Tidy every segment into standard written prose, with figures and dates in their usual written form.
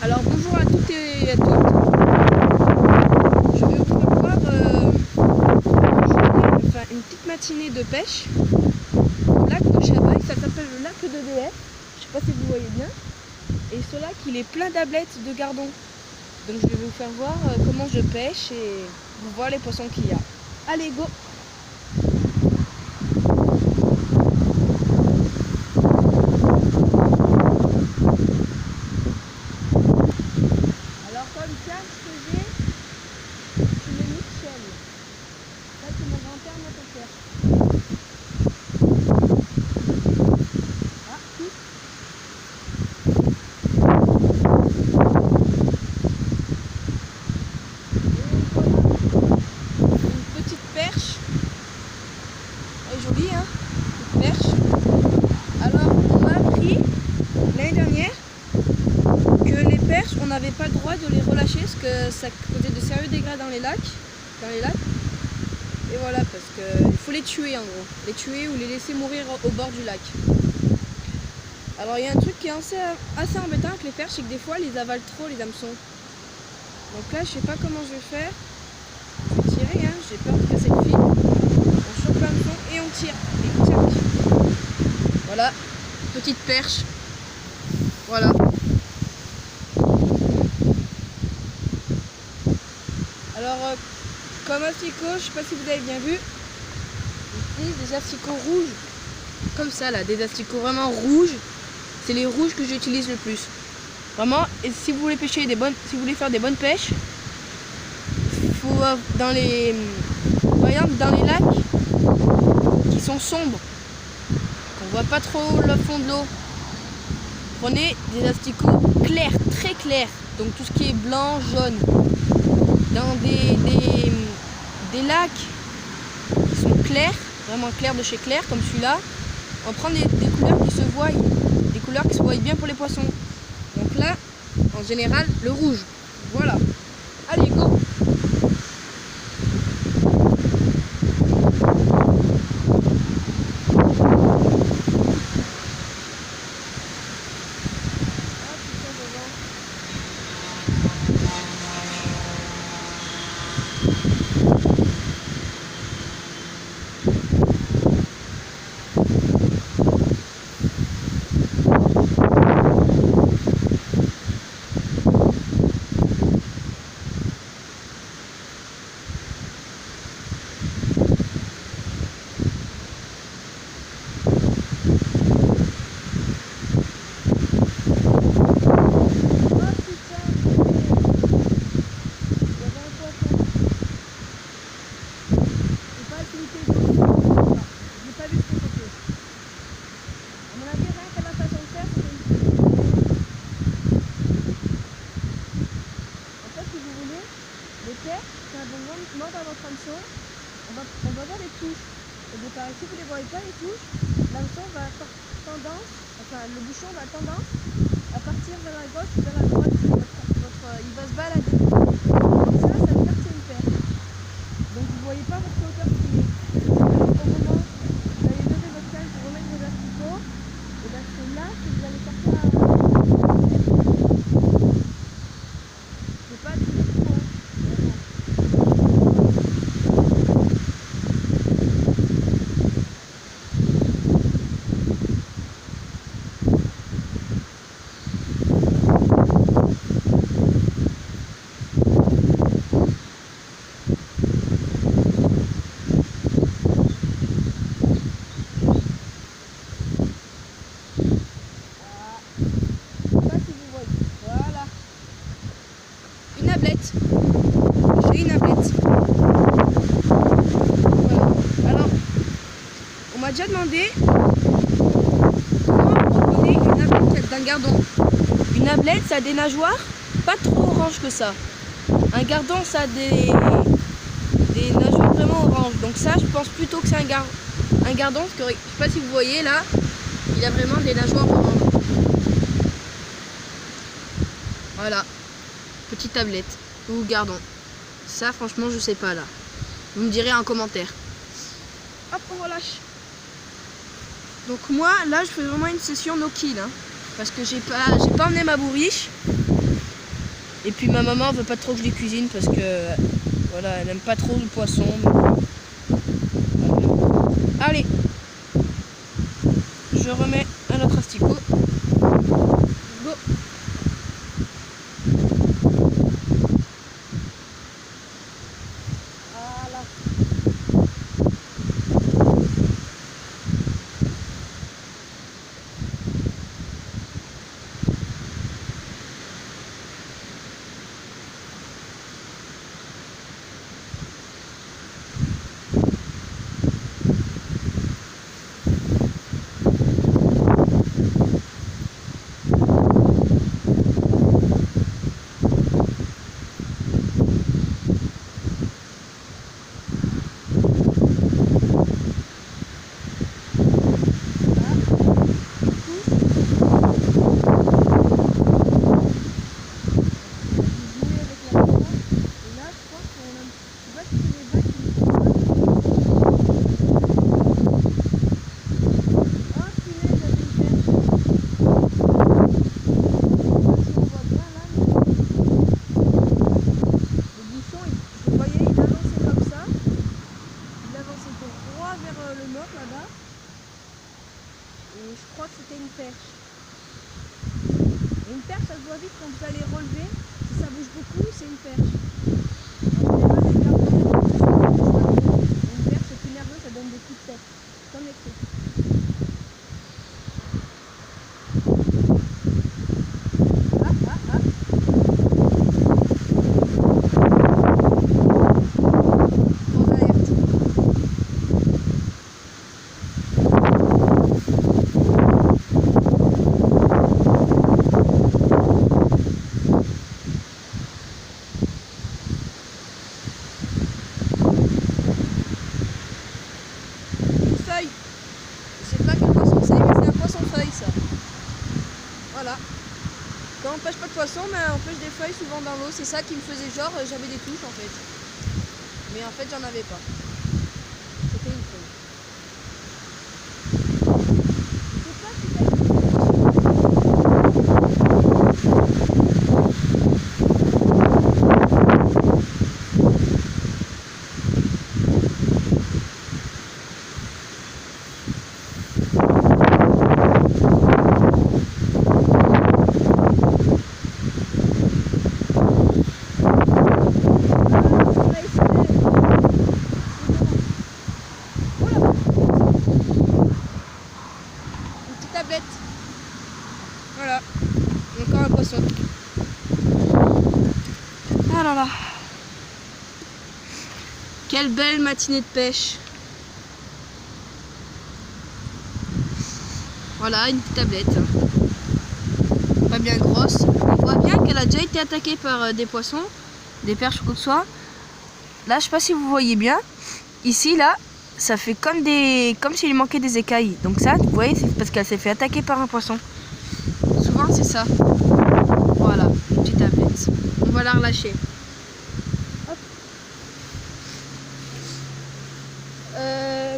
Alors bonjour à toutes et à toutes. Je vais vous faire voir une petite matinée de pêche au lac de Chabaille. Ça s'appelle le lac de DF. Je sais pas si vous voyez bien. Et ce lac il est plein d'ablettes de gardons. Donc je vais vous faire voir comment je pêche et vous voir les poissons qu'il y a. Allez go! Alors comme ça, ce que j'ai, c'est le Michel. Ça c'est mon grand-père m'a fait faire. Ah, si. Une petite perche. Elle est jolie, hein? Une perche. Alors on m'a appris l'année dernière que les perches, on n'avait pas le droit de les relâcher parce que ça causait de sérieux dégâts dans les lacs. Et voilà, parce qu'il faut les tuer en gros. Les tuer ou les laisser mourir au bord du lac. Alors il y a un truc qui est assez embêtant avec les perches, c'est que des fois, ils avalent trop les hameçons. Donc là, je sais pas comment je vais faire. Je vais tirer, hein, j'ai peur de casser le fil. On chope l'hameçon et on tire. Et on tire. Voilà, petite perche. Voilà. Alors, comme asticot, je sais pas si vous avez bien vu, j'utilise des asticots rouges, comme ça là, des asticots vraiment rouges. C'est les rouges que j'utilise le plus. Vraiment, et si vous voulez pêcher si vous voulez faire des bonnes pêches, il faut par exemple dans les lacs qui sont sombres, qu'on voit pas trop le fond de l'eau. Prenez des asticots clairs, très clairs, donc tout ce qui est blanc, jaune. Dans des lacs qui sont clairs, vraiment clairs de chez Clair, comme celui-là, on prend des couleurs qui se voient, des couleurs qui se voient bien pour les poissons. Donc là, en général, le rouge. Voilà. Allez, go! Quand elles vont mordre à votre hameçon, on va voir les touches. Au départ, si vous ne les voyez pas, les touches, l'hameçon va avoir tendance, enfin le bouchon va tendance à partir vers la gauche ou vers la droite. Il va se balader. Ça veut dire que c'est une perche. Donc vous ne voyez pas votre hauteur qui est. Au moment où vous allez lever votre canne pour remettre vos asticots, et bien c'est là que vous allez sortir à la c'est pas du tout trop. J'ai une ablette. Voilà. Alors, on m'a déjà demandé comment on connaît une ablette d'un gardon. Une ablette, ça a des nageoires pas trop orange que ça. Un gardon, ça a des nageoires vraiment orange. Donc ça, je pense plutôt que c'est un gardon. Parce que, je sais pas si vous voyez là, il a vraiment des nageoires orange. Voilà, petite tablette ou gardon. Ça, franchement, je sais pas là. Vous me direz en commentaire. Hop, on relâche. Donc moi, là, je fais vraiment une session no kill, hein, parce que j'ai pas emmené ma bourriche. Et puis ma maman veut pas trop que je les cuisine parce que voilà, elle aime pas trop le poisson. Allez, je remets un autre asticot. Go. Voilà. Je crois que c'était une perche. Et une perche, ça se voit vite quand vous allez relever. Si ça bouge beaucoup, c'est une perche. Une perche, c'est plus nerveux, ça donne des coups de tête. Comme les trucs. Je sais pas quel poisson c'est, mais c'est un poisson feuille ça. Voilà. Quand on pêche pas de poisson, mais on pêche des feuilles souvent dans l'eau. C'est ça qui me faisait genre, j'avais des touches en fait. Mais en fait j'en avais pas. C'était une feuille. Je sais pas si tablette. Voilà. Encore un poisson. Ah là là. Quelle belle matinée de pêche. Voilà, une petite tablette. Pas bien grosse. On voit bien qu'elle a déjà été attaquée par des poissons, des perches ou quoi que ce soit. Là, je sais pas si vous voyez bien. Ici, là, ça fait comme s'il manquait des écailles. Donc ça, vous voyez, c'est parce qu'elle s'est fait attaquer par un poisson. Souvent, c'est ça. Voilà, une petite tablette. On va la relâcher. Hop.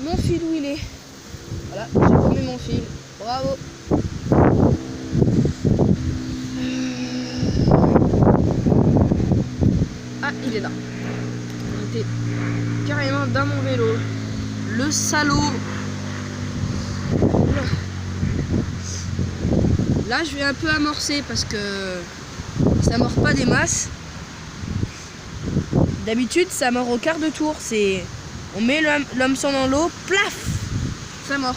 Mon fil, où il est? Voilà, j'ai promis mon fil. Bravo. Ah, il est là. Il était carrément dans mon vélo. Le salaud. Là, je vais un peu amorcer parce que ça mord pas des masses. D'habitude, ça mord au quart de tour. On met l'hameçon dans l'eau, plaf, ça mord.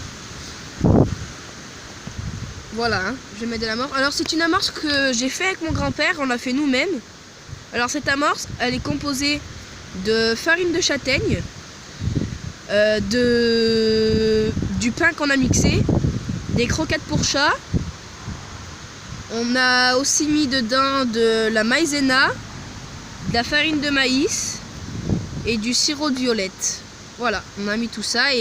Voilà, hein, je vais mettre de l'amorce. Alors, c'est une amorce que j'ai fait avec mon grand-père. On l'a fait nous-mêmes. Alors, cette amorce, elle est composée de farine de châtaigne, du pain qu'on a mixé, des croquettes pour chat. On a aussi mis dedans de la maïzena, de la farine de maïs et du sirop de violette. Voilà, on a mis tout ça et